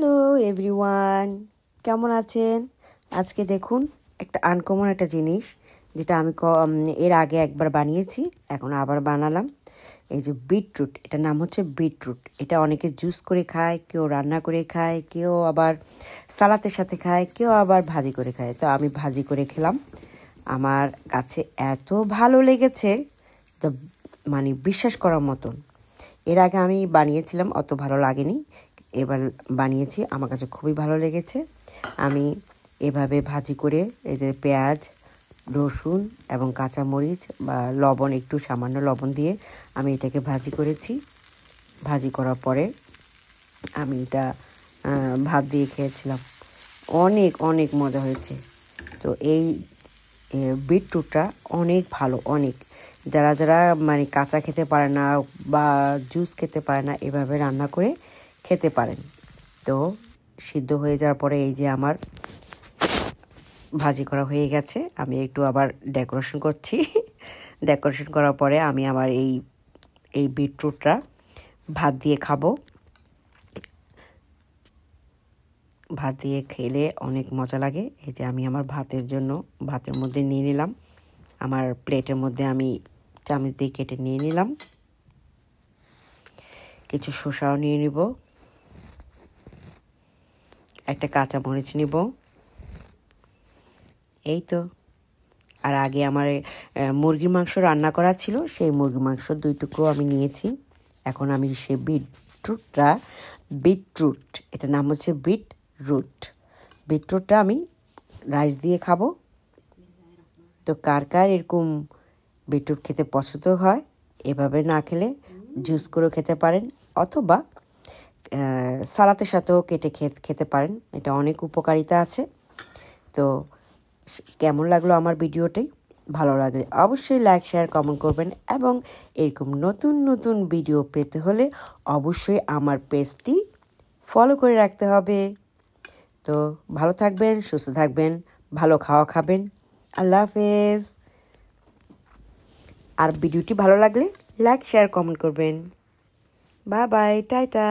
Hello everyone, কেমন আছেন? আজকে দেখুন একটা আনকমন একটা জিনিস যেটা আমি এর আগে একবার বানিয়েছি, এখন আবার বানালাম। এই যে বিটরুট, এটার নাম হচ্ছে বিটরুট। এটা অনেকে জুস করে খায়, কেউ রান্না করে খায়, কেউ আবার সালাতের সাথে খায়, কেউ আবার ভাজি করে খায়। তো আমি ভাজি করে খেলাম, আমার কাছে এত ভালো লেগেছে যা মানে বিশ্বাস করার মতন। এর আগে আমি বানিয়েছিলাম, অত ভালো লাগেনি। এবার বানিয়েছি, আমার কাছে খুবই ভালো লেগেছে। আমি এভাবে ভাজি করে এই যে পেঁয়াজ, রসুন এবং কাঁচামরিচ বা লবণ, একটু সামান্য লবণ দিয়ে আমি এটাকে ভাজি করেছি। ভাজি করার পরে আমি এটা ভাত দিয়ে খেয়েছিলাম। অনেক অনেক মজা হয়েছে। তো এই বিটরুটটা অনেক ভালো, অনেক। যারা যারা মানে কাঁচা খেতে পারে না বা জুস খেতে পারে না, এভাবে রান্না করে খেতে পারেন। তো সিদ্ধ হয়ে যাওয়ার পরে এই যে আমার ভাজি করা হয়ে গেছে, আমি একটু আবার ডেকোরেশন করছি। ডেকোরেশন করার পরে আমি আমার এই বিটরুটটা ভাত দিয়ে খাবো। ভাত দিয়ে খেলে অনেক মজা লাগে। এই যে আমি আমার ভাতের মধ্যে নিয়ে নিলাম, আমার প্লেটের মধ্যে আমি চামচ দিয়ে কেটে নিয়ে নিলাম। কিছু শসাও নিয়ে নিব, একটা কাঁচামরিচ নিব। এই তো। আর আগে আমার মুরগির মাংস রান্না করা ছিল, সেই মুরগির মাংস 2 টুকরো আমি নিয়েছি। এখন আমি সেই বিটরুট, এটার নাম হচ্ছে বিটরুটটা আমি রাইস দিয়ে খাবো। তো কার কার এরকম বিটরুট খেতে পছন্দ হয়, এভাবে না খেলে জুস করেও খেতে পারেন, অথবা সালাতের সাথেও কেটে খেতে পারেন। এটা অনেক উপকারিতা আছে। তো কেমন লাগলো আমার ভিডিওটি? ভালো লাগলে অবশ্যই লাইক, শেয়ার, কমেন্ট করবেন, এবং এরকম নতুন নতুন ভিডিও পেতে হলে অবশ্যই আমার পেজটি ফলো করে রাখতে হবে। তো ভালো থাকবেন, সুস্থ থাকবেন, ভালো খাওয়া খাবেন। আল্লাহ হাফেজ। আর ভিডিওটি ভালো লাগলে লাইক, শেয়ার, কমেন্ট করবেন। Bye bye, tata.